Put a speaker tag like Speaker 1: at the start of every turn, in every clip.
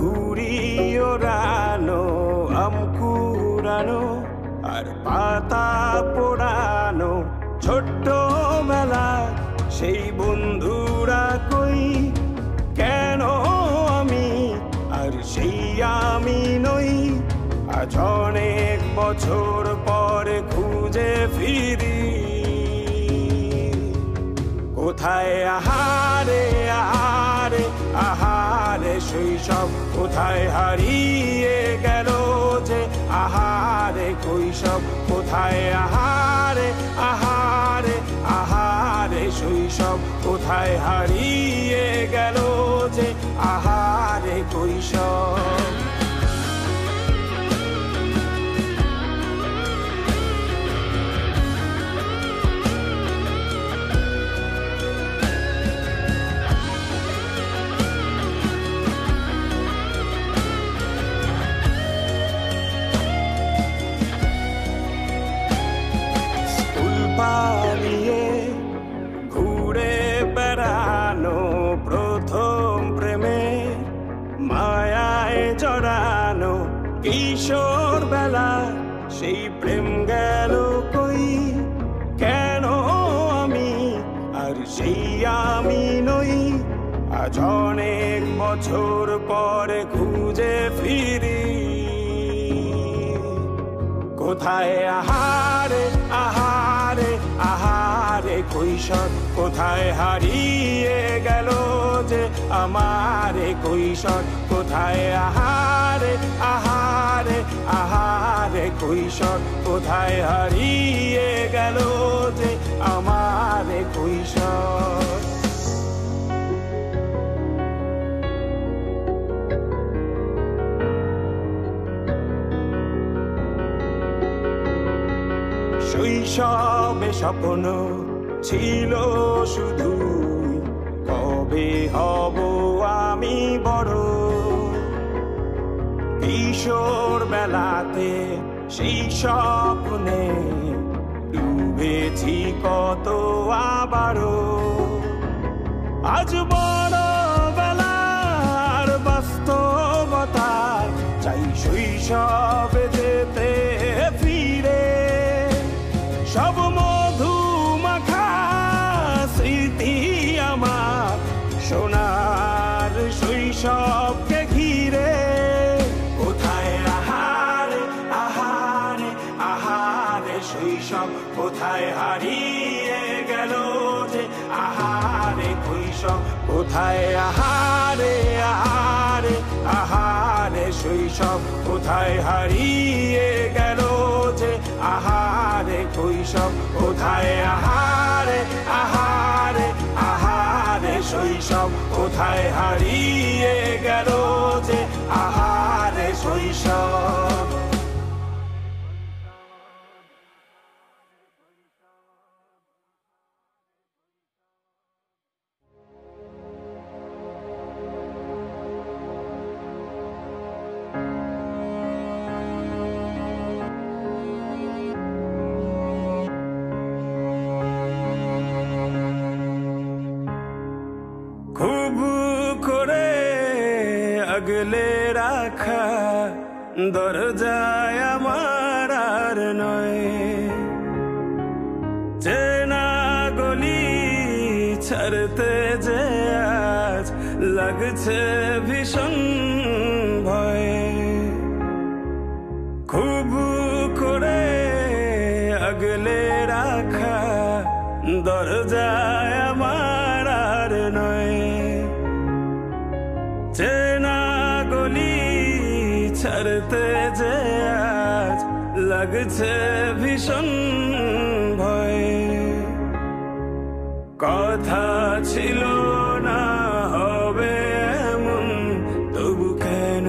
Speaker 1: ঘুড়ি ওড়ানো, আম কুড়ানো আর পাতা পোড়ানো, ছোট্টবেলা সেই বন্ধুরা কই, কেন আমি আর সেই আমি নই। আজ অনেক বছর পরে খুঁজে ফিরি, কোথায় আহারে আহারে আহারে শৈশব, কোথায় হারিয়ে গেল যে আহারে কৈশব, কোথায় আহারে আহারে আহারে শৈশব, কোথায় হারিয়ে গেল যে আহারে কৈশব। পালিয়ে ঘুরে বেড়ানো, প্রথম প্রেমে মায়ায় জড়ানো, কিশোর বেলা সেই প্রেম গেল কই, কেন আমি আর সেই আমি নই। আজ অনেক বছর পরে খুঁজে ফিরি, কোথায় আহারে আহারে আহারে কৈশোর, কোথায় হারিয়ে গেল যে আমারে কৈশোর, কোথায় আহারে আহারে আহারে কৈশোর, কোথায় হারিয়ে গেল যে আমারে কৈশোর। শৈশবে স্বপ্ন ছিল শুধু, কবে হব আমি বড়। কিশোর বেলাতে সেই স্বপ্নে ডুবেছি কত আবারও, আজ বড় বেলার বাস্তবতায় চাই শৈশবে যেতে ফিরে। সব মধু মাখা স্মৃতি আমার সোনার শৈশবকে ঘিরে, কোথায় আহারে আহারে আহারে শৈশব, কোথায় হারিয়ে গেল যে আহারে কৈশোর, কোথায় আহারে আহারে আহারে শৈশব, কোথায় হারিয়ে গেল যে আহারে কৈশোর, কোথায় আহারে আহারে আহারে শৈশব, কোথায় হারিয়ে গেল যে আহারে শৈশব। খুব করে আগলে রাখা দরজায় আমার আর নয়, চেনা গলি ছাড়তে যে আজ লাগছে ভীষণ ভয়। খুব করে আগলে রাখা দরজায় আমার আর নয়, চেনা গলি ছাড়তে যে আজ লাগছে ভীষণ ভয়। কথা ছিল না হবে এমন, তবু কেন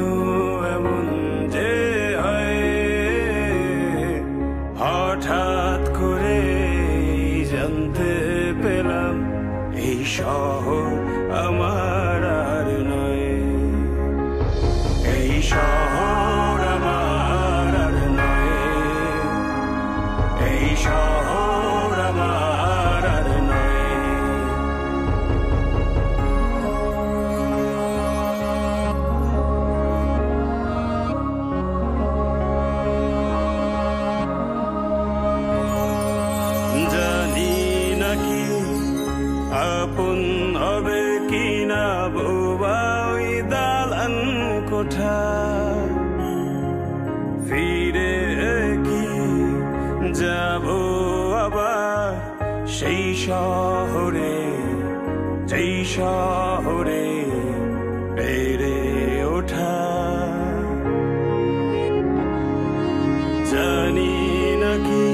Speaker 1: এমন যে হয়, হঠাৎ করে জানতে পেলাম এই শহর আমার আর নয়, এই শহর আমার আর নয়, এই শহর আমার আর নয়। সেই শহরে যেই শহরে বেড়ে ওঠা জানি নাকি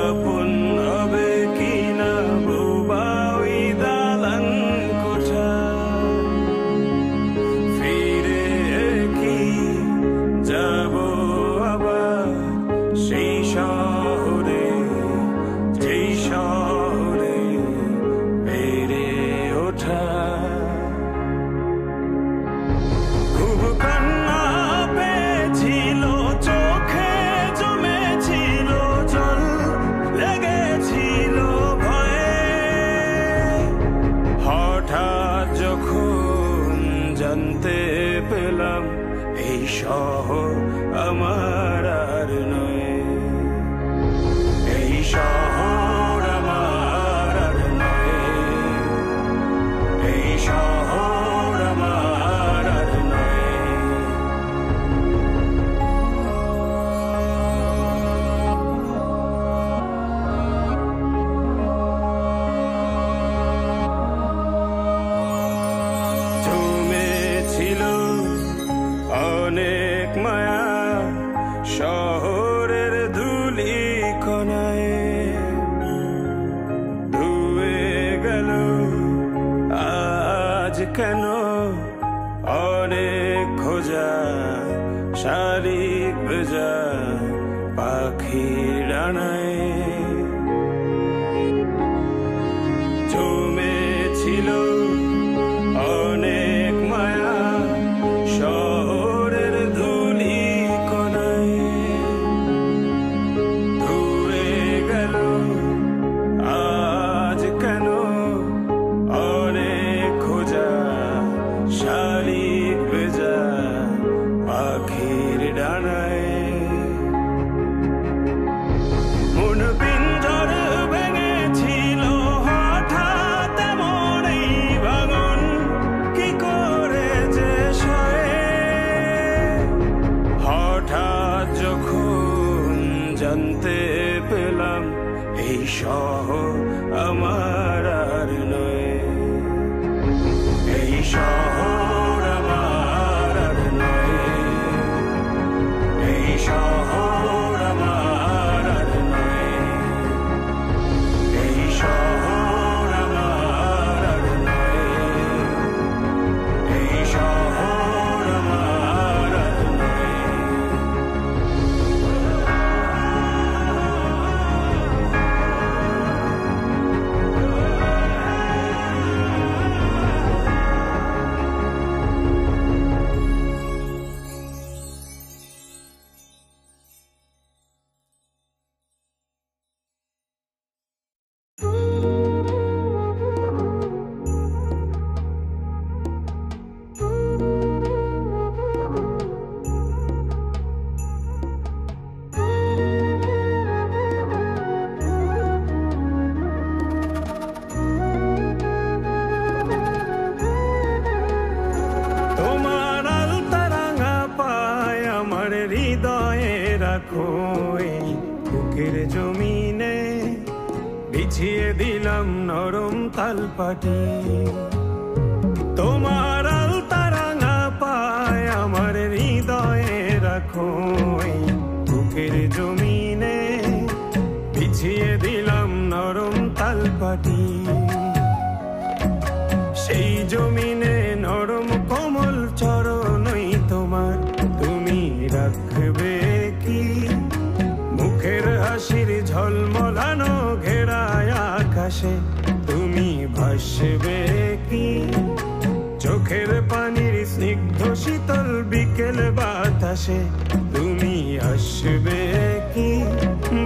Speaker 1: আপন হবে কিনা বোবা ওই দালান কোঠা ফিরে কি যাব আবার সেই শহরে যেই শহরে বেড়ে ওঠা খুব কান্না পেয়েছিল চোখে জমেছিল জল লেগেছিল ভয়ে হঠাৎ যখন জানতে পেলাম এই শহর আমার আর নয় এই শহর আমার আর নয় এই শহর আমার আর নয় জমেছিল অনেক মায়া শহরের ধুলি কণায় ধুয়ে গেল আজ কেন অনেক খোঁজা শালিক ভেজা পাখির ডানায় জমেছিল অনেক মায়া শহরের ধুলি কোনায় ধুয়ে গেল আজ কেন অনেক খোঁজা শালিক ভেজা পাখির ডানায় মন পিঞ্জর ভেঙেছিল হঠাৎ এমন এই ভাঙন কি করে যে সয়ে হঠাৎ যখন জানতে পেলাম এই শহর আমার আর নয় এই শহর আমার আর নয় এই শহর আমার আর নয় এই শহর আমার আর নয় এই শহর আমার আর নয় তোমার আলতা রাঙা পায় আমার হৃদয়ে রাখো এই বুকের জমিনে বিছিয়ে দিলাম নরম তালপাটি তোমার আলতা রাঙা পায় আমার হৃদয়ে রাখো এই বুকের জমিনে বিছিয়ে দিলাম নরম তালপাটি সেই জমিনে নরম কোমল চরণই তোমার তুমি রাখবে কি মুখের হাসির ঝলমলানো ঘেরায় আকাশে তুমি ভাসবে কি চোখের পানির স্নিগ্ধ শীতল বিকেল বাতাসে তুমি আসবে কি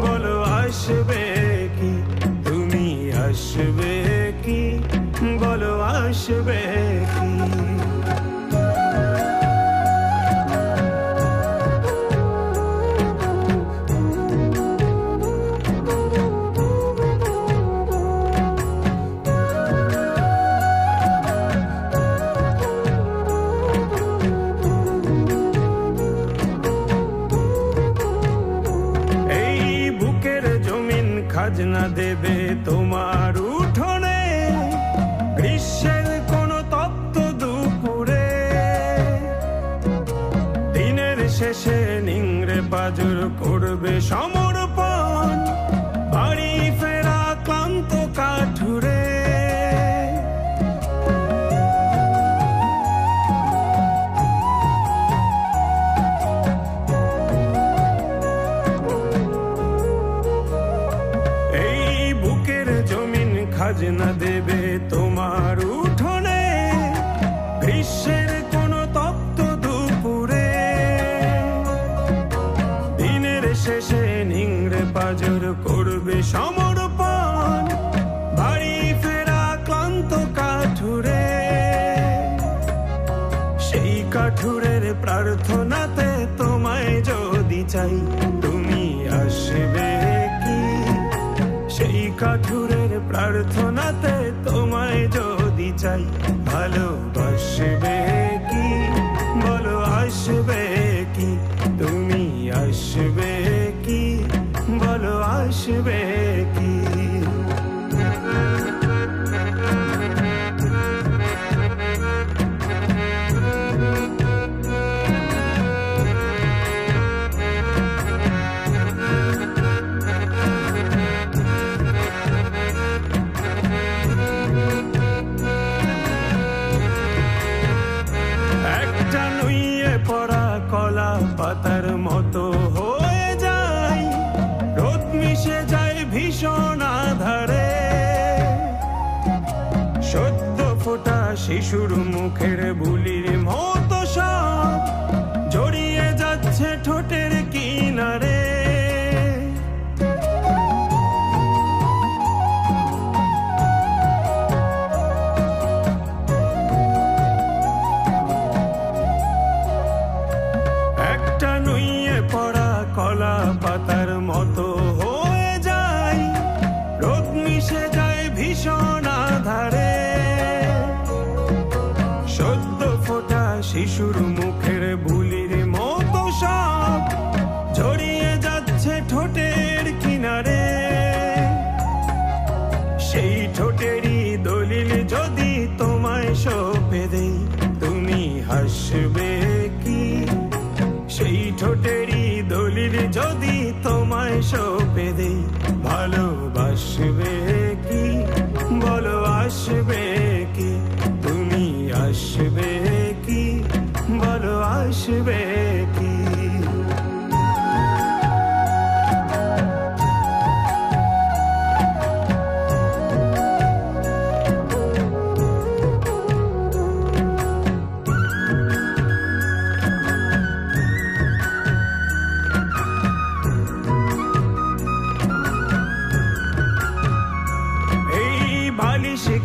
Speaker 1: বলো আসবে কি তুমি আসবে কি বলো আসবে কি এই বুকের জমিন
Speaker 2: খাজনা দেবে তোমার উঠোনে, গ্রীষ্মের কোন তপ্ত দুপুরে। দিনের শেষে নিংড়ে পাজর করবে সমর্পণ, বাড়ি ফেরা ক্লান্ত কাঠুরে। খাজনা দেবে তোমার উঠোনে, গ্রীষ্মের কোন তপ্ত দুপুরে। দিনের শেষে নিংড়ে পাজর করবে সমর্পণ, বাড়ি ফেরা ক্লান্ত কাঠুরে। সেই কাঠুরের প্রার্থনাতে তোমায় যদি চাই, তুমি আসবে কি? সেই কাঠুরের প্রার্থনাতে তোমায় যদি চাই, ভালোবাসবে কি? বলো আসবে কি? তুমি আসবে কি? বলো আসবে কি? পরা কলা পাতার মতো হয়ে যায়, রোদ মিশে যায় ভীষণ আধারে। সদ্য ফোটা শিশুর মুখের বুলির মতো সব জড়িয়ে যাচ্ছে ঠোঁটের কিনারে। পড়া কলা পাতার মতো হয়ে যায়, রোদ মিশে যায় ভীষণ আধারে। সদ্য ফোটা শিশুর মুখের বুলির মতো সব জড়িয়ে যাচ্ছে ঠোঁটের কিনারে। সেই ঠোঁটেরই দলিল যদি তোমায় সঁপে দেই, তুমি হাসবে কি? সেই ঠোঁটেরই দলিল যদি তোমায় সঁপে দেই, ভালোবাসবে কি? বলো আসবে কি? তুমি আসবে কি? বলো আসবে কি?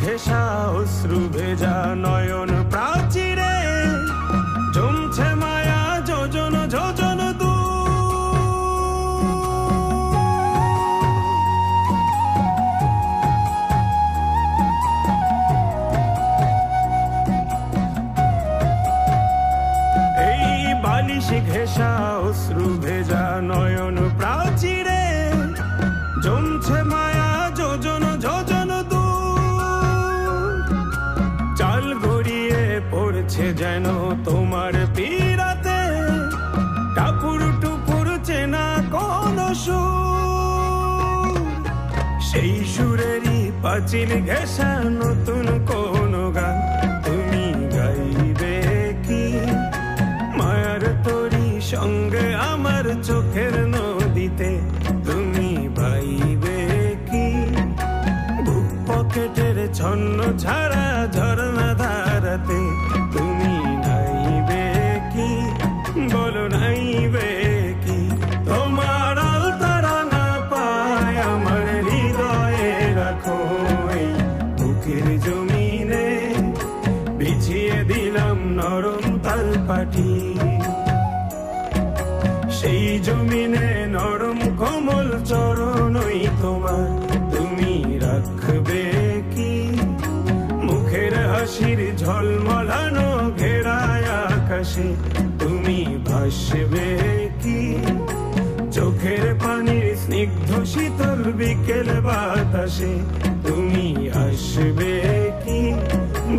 Speaker 2: ঘেঁষা অশ্রু ভেজা নয়ন প্রাচীরে জমছে মায়া যোজন যোজন দূর। এই বালিশ ঘেঁষা অশ্রু ভেজা নয়ন প্রাচীরে জমছে মায়া যোজন যোজন চাল গড়িয়ে পড়ছে যেন তোমার পীড়াতে, টাপুর টুপুর চেনা কোন সুর। সেই সুরেরই পাঁচিল ঘেঁষা নতুন কোন গান তুমি গাইবে কি? মায়ার তোরি সঙ্গে আমার চোখের নদীতে তুমি বাইবে কি? বুক পকেটের ছন্ন ছাড়া ঝরনা ধারাতে তুমি নাইবে কি? বলো নাইবে কি? তোমার আলতারা না পায় আমার হৃদয়ে রাখো, এই বুকের জমিনে বিছিয়ে দিলাম নরম তালপাটি। সেই জমিনে নরম কোমল চরণই তোমার, তুমি রাখবে কি? মুখের হাসির ঝলমলানো ঘেরায় আকাশে তুমি ভাসবে কি? চোখের পানির স্নিগ্ধ স্নিগ্ধ শীতল বিকেল বাতাসে তুমি আসবে কি,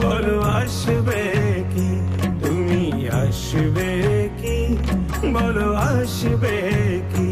Speaker 2: বলো আসবে কি, তুমি আসবে কি, বলো আসবে কি।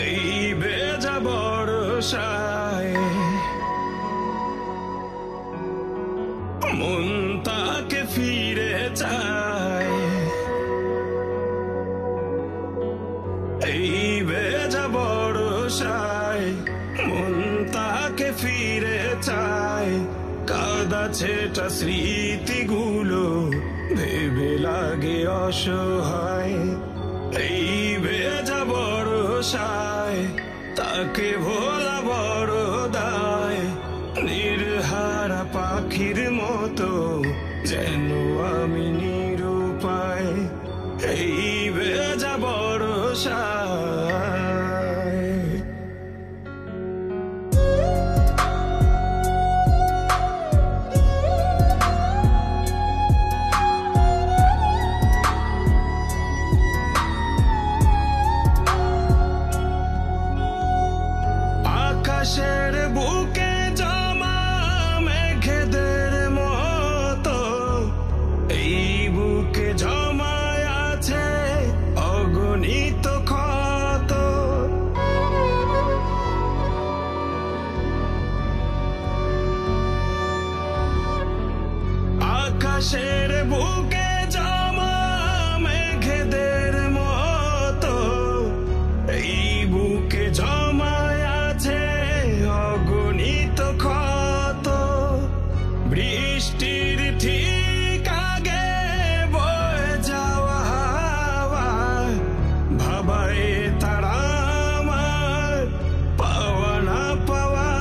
Speaker 2: এই বেজা বর্ষায় মন তাকে ফিরে চায়, এই বেজা বর্ষায় মন তাকে ফিরে চায়। কাদা ছেটা স্মৃতিগুলো ভেবে লাগে অসহায়, এই ভেজা বর্ষায় তাকে ভোলা বড় দায়। নির্হারা পাখির মতো যেন আমি নিরুপায়, এই ভেজা বর্ষায়। আকাশের বুকে জমা মেঘেদের মতো এই বুকে জমায় আছে অগণিত ক্ষত। আকাশের বুকে জমা মেঘেদের মতো এই বুকে জমায় অগণিত ক্ষত। বৃষ্টির ঠিক আগে বয়ে যাওয়া হাওয়া ভাবায় তারা আমার পাওয়া না পাওয়া।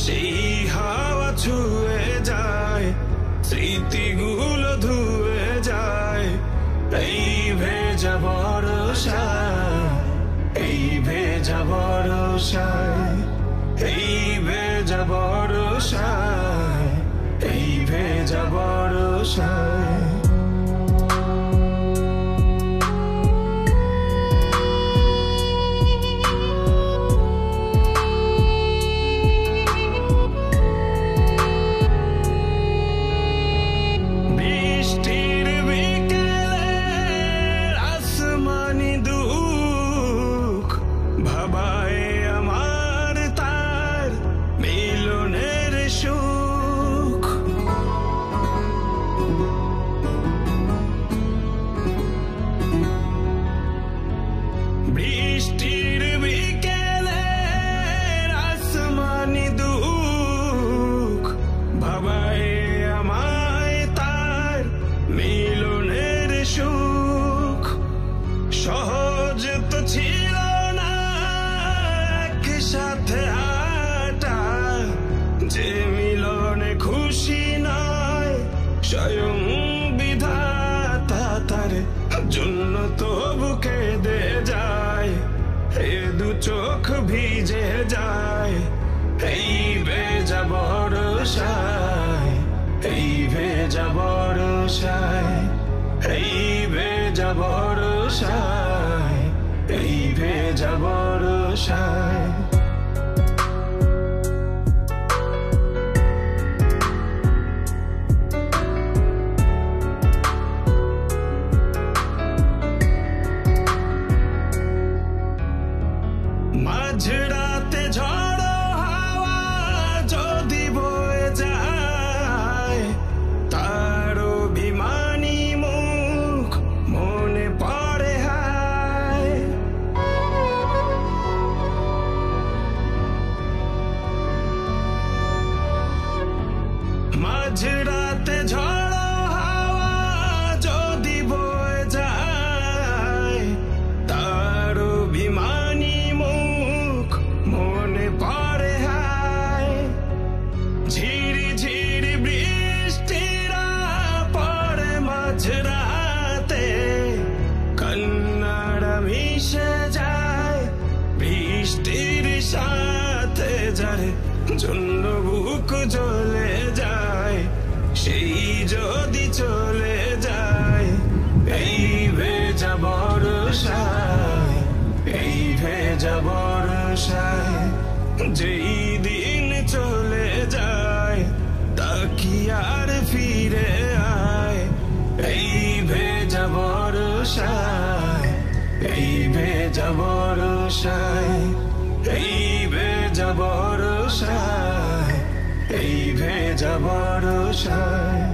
Speaker 2: সেই হাওয়া ছুঁয়ে যায়, স্মৃতিগুলো ধুয়ে যায়। এই ভেজা বর্ষায়, এই ভেজা বর্ষায়, এই ভেজা বর্ষায়, বর্ষায়, এই ভেজা বর্ষায়, এই ভেজা বর্ষায়। মাঝরাতে ঝড়ো হাওয়া যদি বয়ে যায়, তার অভিমানী মুখ মনে পড়ে হায়। মাঝরাতে ঝড়ো হাওয়া যদি বয়ে যায়, তার অভিমানী মনে পড়ে হায়। ঝিরি ঝিরি বৃষ্টিরা পড়ে মাঝরাতে, কান্নারা মিশে যায় বৃষ্টির সাথে। যার জন্য বুক জ্বলে যায়, সেই যদি চলে যায়, এই ভেজা বর্ষায়, এই ভেজা বর্ষায়। যেই দিন চলে যায়, তা কি আর ফিরে আয়? এই ভেজা বর্ষায়, এই ভেজা বর্ষায়, এই ভেজা বর্ষায়, এই ভেজা বর্ষায়।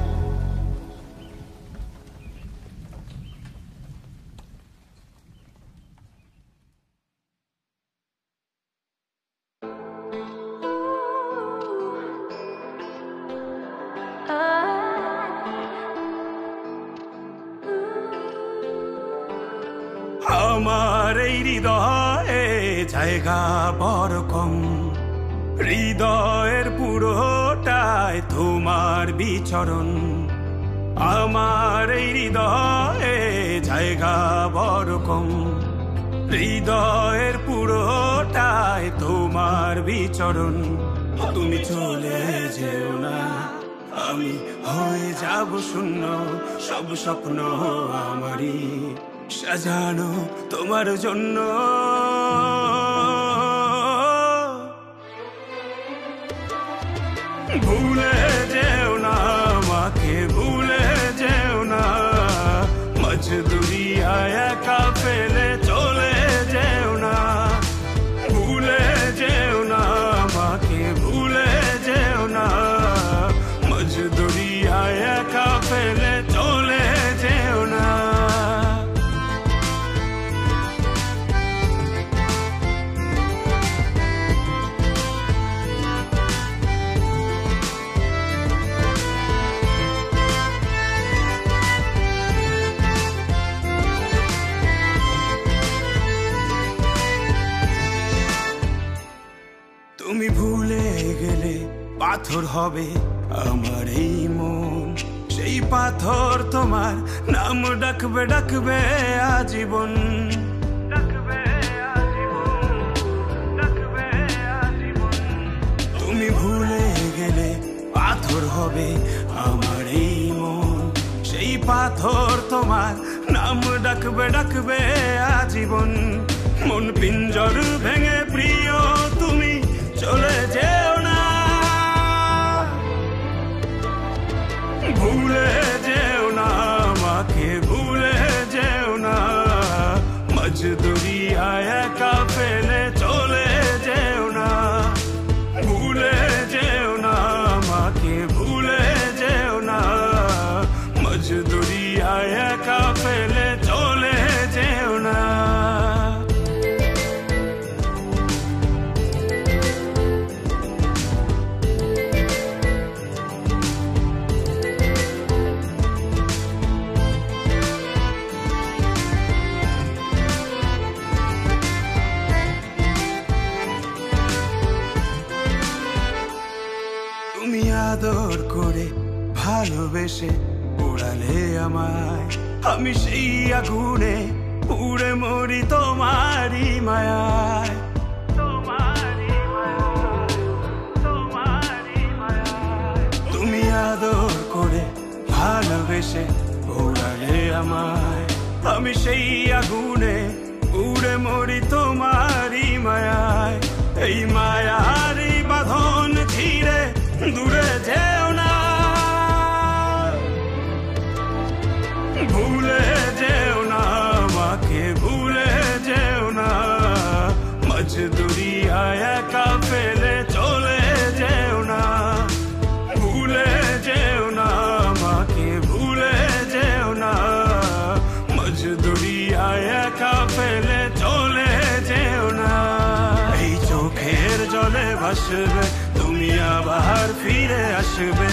Speaker 2: আমার এই হৃদয়ে জায়গা বড় কম, হৃদয়ের পুরোটায় তোমার বিচরণ। আমার এই হৃদয়ে জায়গা বড় কম, হৃদয়ের পুরোটায় তোমার বিচরণ। তুমি চলে যেও না, আমি হয়ে যাব শূন্য। সব স্বপ্ন আমারই সাজানো তোমার জন্য। ভুলে যেও না আমাকে, ভুলে যেও না। মজদুরিয়ায় একা ফেলে চলে যেও না। ভুলে যেও না আমাকে, ভুলে যেও না। মজদুরিয়ায় একা ফেলে চলে যেও না। তুমি ভুলে গেলে পাথর হবে আমার এই মন। সেই পাথর তোমার নাম ডাকবে, ডাকবে আজীবন। তুমি ভুলে গেলে পাথর হবে আমার এই মন। সেই পাথর তোমার নাম ডাকবে, ডাকবে আজীবন। মন পিঞ্জর ভেঙে প্রিয় তুমি চলে যেও না। ভুলে যেও না আমাকে, ভুলে যেও না। মজদুরিয়ায় একা ফেলে চলে যেও না। ভুলে যেও না আমাকে, ভুলে যেও না। মজদুরিয়ায় একা ফেলে চলে যেও না। তুমি আদর করে ভালোবেসে উড়ালে আমায়, আমি সেই আগুনে পুড়ে মরি তোমারই মায়ায়। তুমি আদর করে ভালোবেসে এসে পোড়ালে আমায়, আমি সেই আগুনে উড়ে মরি তোমারই মায়ায়। এই মায়ার এই বাঁধন ছিঁড়ে দূরে যেও না, ভুলে যেও না আমাকে, ভুলে যেও না। মজদুরিয়ায় একা ফেলে চলে যেও না, ভুলে যেও না আমাকে, ভুলে যেও না। মজদুরিয়ায় একা ফেলে চলে যেও না। এই চোখের জলে ভাসবে তুমি আবার ফিরে আসবে,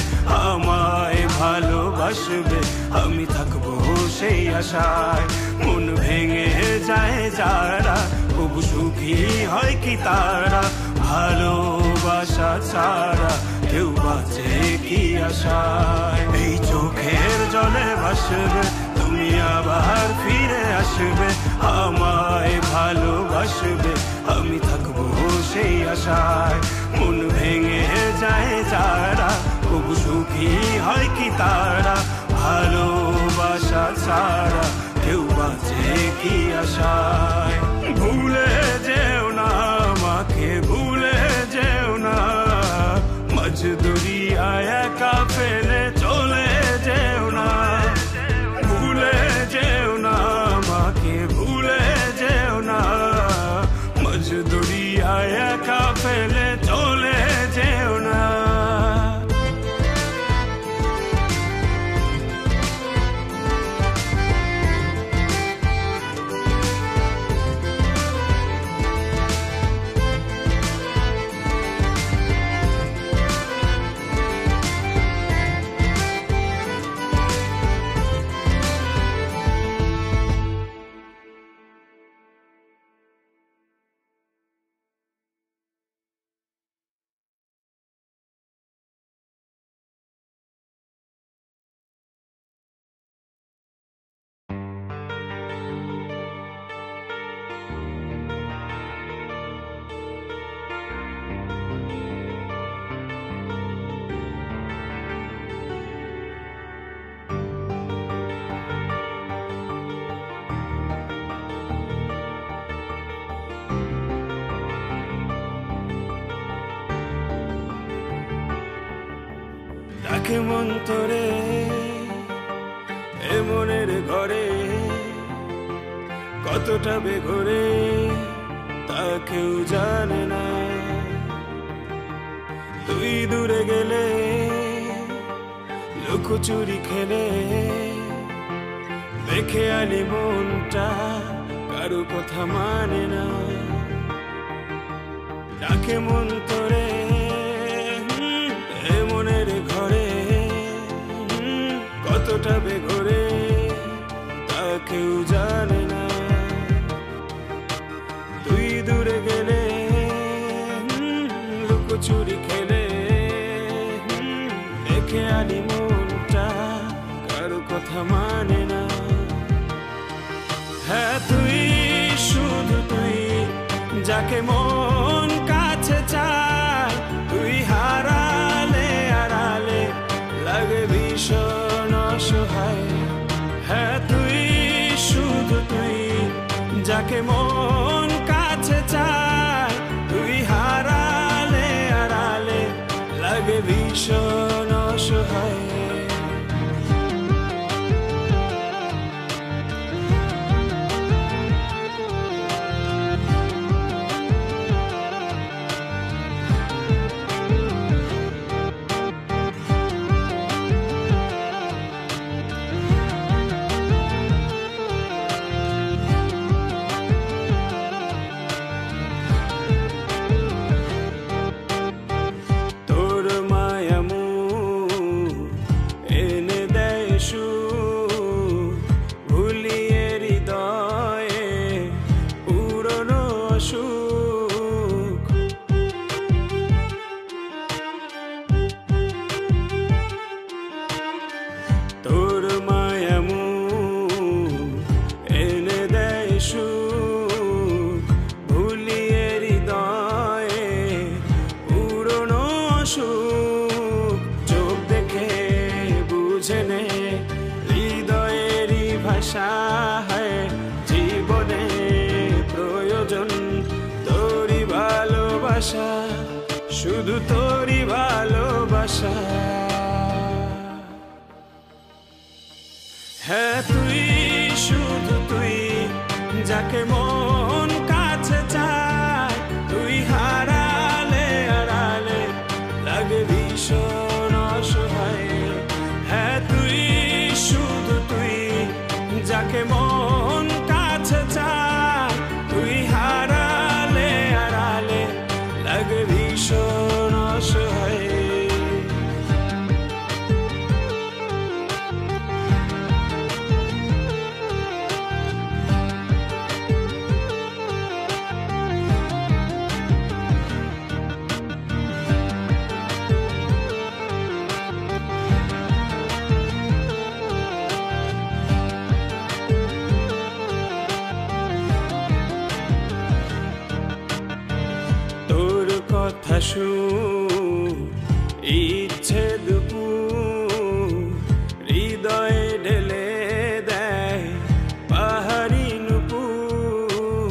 Speaker 2: আমায় ভালোবাসবে, আমি থাকবো সেই আশায়। মন ভেঙে যায় যারা, তবু সুখী হয় কি তারা, ভালোবাসা ছাড়া কেউ বাঁচে কি আশায়। এই চোখের জলে ভাসবে তুমি আবার ফিরে আসবে, আমায় ভালোবাসবে, আমি থাকবো সেই আশায়। মন ভেঙে যায় যারা, তবু সুখী হয় কি তারা, ভালোবাসা ছাড়া কেউ বাঁচে কি আশায়। ভুলে যেও না আমাকে, ভুলে যেও না। মজদুরিয়ায় একা ফেলে চলে যেও না, ভুলে যেও না আমাকে, ভুলে যেও না। মজদুরিয়ায় একা ফেলে চলে যেও না। ডাকে মন তোরে এ মনের ঘরে, কতটা বেঘরে তা কেউ জানে না। তুই দূরে গেলে লুকোচুরি খেলে, দেখে আলি মনটা কারো কথা মানে না। ডাকে মন তোরে এ মনের ঘরে, কতটা বেঘরে তা কেউ জানে না। তুই দূরে গেলে লুকোচুরি খেলে, দেখে আলি মনটা কারো কথা মানে না। হ্যাঁ তুই, শুধু তুই, যাকে মন কাছে চায়। তুই হারালে আড়ালে লাগে ভীষণ অসহায়। হ্যাঁ তুই, শুধু তুই, যাকে মন কাছে চায়। তুই হারালে আড়ালে লাগে ভীষণ অসহায়। তোর মায়া শুধু তোরই ভালোবাসা। হ্যাঁ তুই, শুধু তুই, যাকে মন কাছে চায়, তুই হারালে হারালে লাগে ভীষণ অসহায়। হ্যাঁ তুই, শুধু তুই, যাকে মন কাছে চায়, তুই হারালে হারালে লাগে ভীষণ অসহায়। কথা শুন, ইচ্ছে দুপুর হৃদয়ে ঢেলে দেয় পাহাড়ি নুপুর।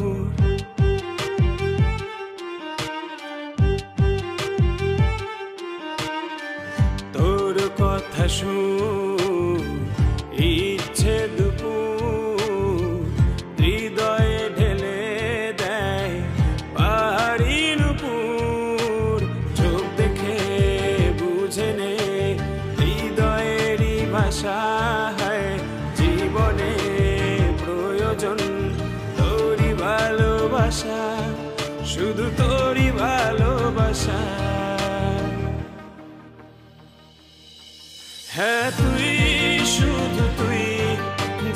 Speaker 2: তোর কথা শুন, ইচ্ছে দুপুর হৃদয়ে ঢেলে দেয় পাহাড়ি নুপুর। চোখ দেখে বুঝে নে হৃদয়েরই ভাষা, হয় জীবনে প্রয়োজন তোরই ভালোবাসা, শুধু তোরই ভালোবাসা। হ্যাঁ তুই, শুধু তুই,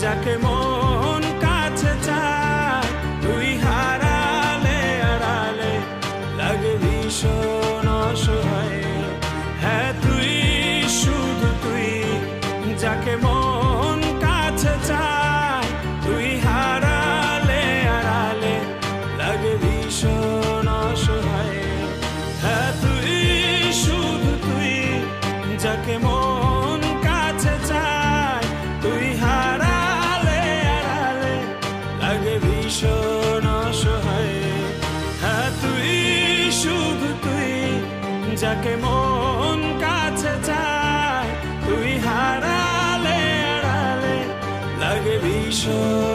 Speaker 2: যাকে মন কাছে চায়, তুই হারালে হারালে লাগে ভীষণ অসহায়। হ্যাঁ তুই, শুধু তুই, যাকে মন কাছে চায়, তুই হারালে হারালে লাগে ভীষণ অসহায়। হ্যাঁ তুই, শুধু তুই, যাকে মন কাছে চায়, তুই হারালে হারালে লাগে ভীষণ অসহায়। হ্যাঁ তুই, শুধু তুই, যাকে মন কাছে চায়, তুই হারালে হারালে লাগে ভীষণ